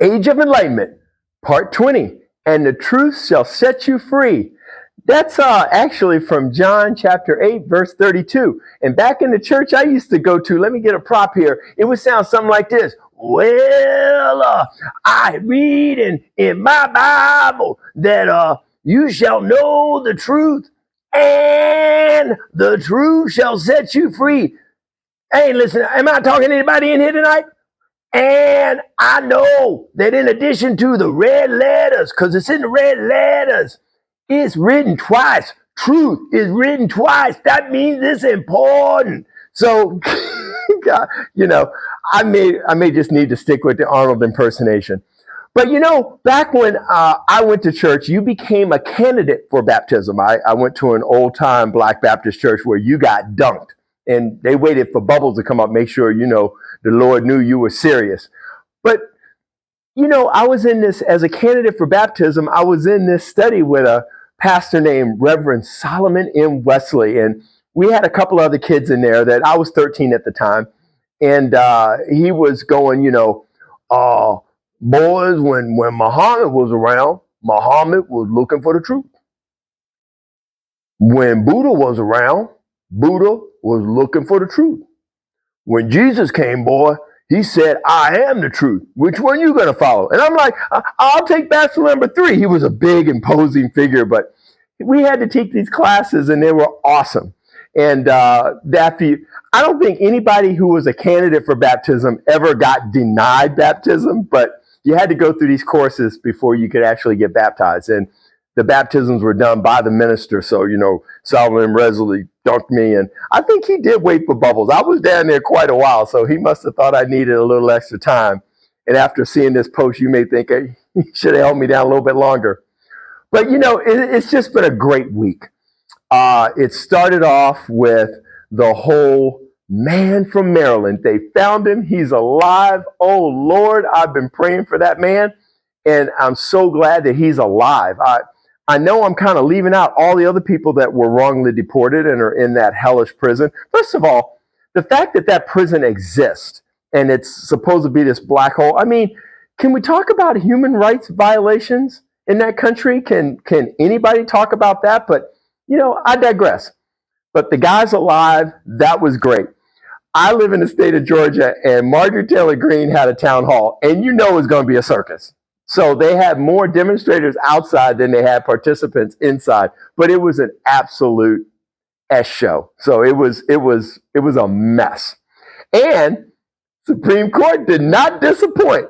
Age of Enlightenment, Part 20, and the truth shall set you free. That's actually from John chapter 8, verse 32. And back in the church I used to go to, let me get a prop here. It would sound something like this. Well, I read in my Bible that you shall know the truth, and the truth shall set you free. Hey, listen, am I talking to anybody in here tonight? And I know that in addition to the red letters, because it's in the red letters, it's written twice. Truth is written twice. That means it's important. So, I may just need to stick with the Arnold impersonation. But back when I went to church, you became a candidate for baptism. I went to an old-time Black Baptist church where you got dunked, and they waited for bubbles to come up, make sure the Lord knew you were serious. But I was in this as a candidate for baptism. I was in this study with a pastor named Reverend Solomon M. Wesley, and we had a couple other kids in there. That I was 13 at the time, and he was going, boys, when Muhammad was around, Muhammad was looking for the truth. When Buddha was around, Buddha was looking for the truth. When Jesus came, boy, he said, I am the truth. Which one you going to follow? And I'm like, I'll take bachelor number 3. He was a big, imposing figure, but we had to take these classes, and they were awesome. And I don't think anybody who was a candidate for baptism ever got denied baptism, but you had to go through these courses before you could actually get baptized. And the baptisms were done by the minister. So, Solomon Wesley dunked me, and I think he did wait for bubbles. I was down there quite a while, so he must have thought I needed a little extra time. And after seeing this post, you may think, hey, he should have held me down a little bit longer. But, it's just been a great week. It started off with the whole man from Maryland. They found him. He's alive. Oh, Lord, I've been praying for that man, and I'm so glad that he's alive. I know I'm kind of leaving out all the other people that were wrongly deported and are in that hellish prison. First of all, the fact that that prison exists and it's supposed to be this black hole. I mean, can we talk about human rights violations in that country? Can anybody talk about that? But, I digress. But the guy's alive. That was great. I live in the state of Georgia, and Marjorie Taylor Greene had a town hall, and it's going to be a circus. So they had more demonstrators outside than they had participants inside, but it was an absolute S show. So it was a mess. And Supreme Court did not disappoint.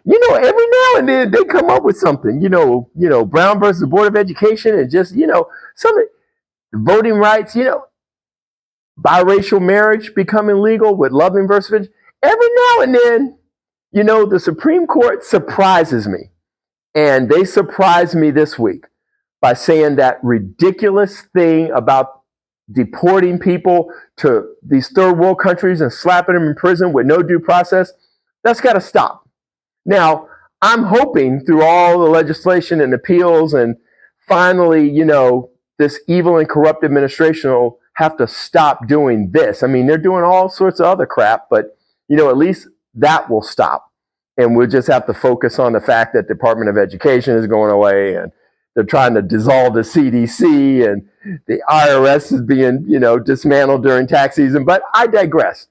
Every now and then they come up with something, Brown versus the Board of Education, and just, some voting rights, biracial marriage becoming legal with Loving versus every now and then. The Supreme Court surprises me, and they surprised me this week by saying that ridiculous thing about deporting people to these third world countries and slapping them in prison with no due process. That's got to stop. Now, I'm hoping through all the legislation and appeals, and finally, this evil and corrupt administration will have to stop doing this. I mean, they're doing all sorts of other crap, but, at least that will stop. And we'll just have to focus on the fact that Department of Education is going away, and they're trying to dissolve the CDC, and the IRS is being, dismantled during tax season. But I digress.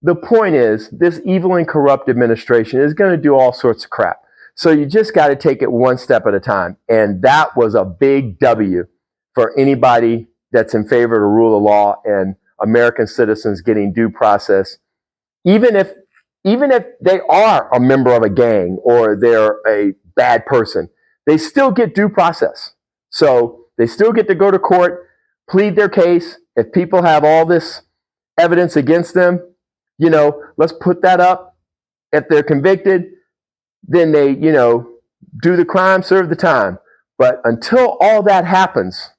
The point is, this evil and corrupt administration is going to do all sorts of crap. So you just got to take it one step at a time. And that was a big W for anybody that's in favor of the rule of law and American citizens getting due process, even if they are a member of a gang or they're a bad person, they still get due process. So they still get to go to court, plead their case. If people have all this evidence against them, let's put that up. If they're convicted, then they, do the crime, serve the time. But until all that happens,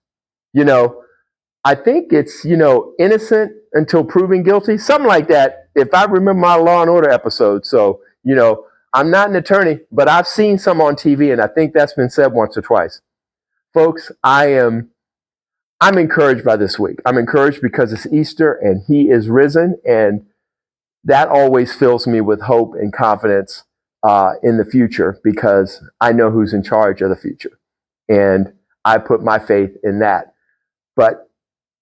I think it's, innocent until proven guilty, something like that, if I remember my Law and Order episode. So, I'm not an attorney, but I've seen some on TV, and I think that's been said once or twice. Folks, I'm encouraged by this week. I'm encouraged because it's Easter and he is risen, and that always fills me with hope and confidence in the future, because I know who's in charge of the future. And I put my faith in that. But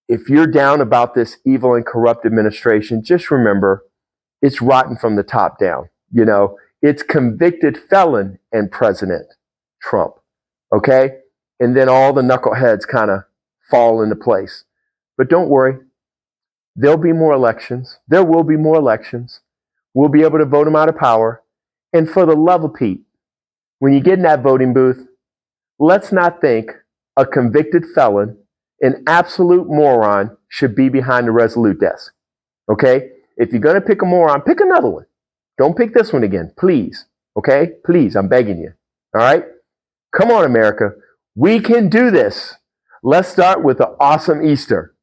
if you're down about this evil and corrupt administration, just remember, it's rotten from the top down. You know, it's convicted felon and President Trump. Okay? And then all the knuckleheads kind of fall into place. But don't worry. There'll be more elections. There will be more elections. We'll be able to vote them out of power. And for the love of Pete, when you get in that voting booth, let's not think a convicted felon, an absolute moron, should be behind the Resolute desk. Okay? If you're going to pick a moron, pick another one. Don't pick this one again, please. Okay? Please, I'm begging you. All right? Come on, America. We can do this. Let's start with an awesome Easter.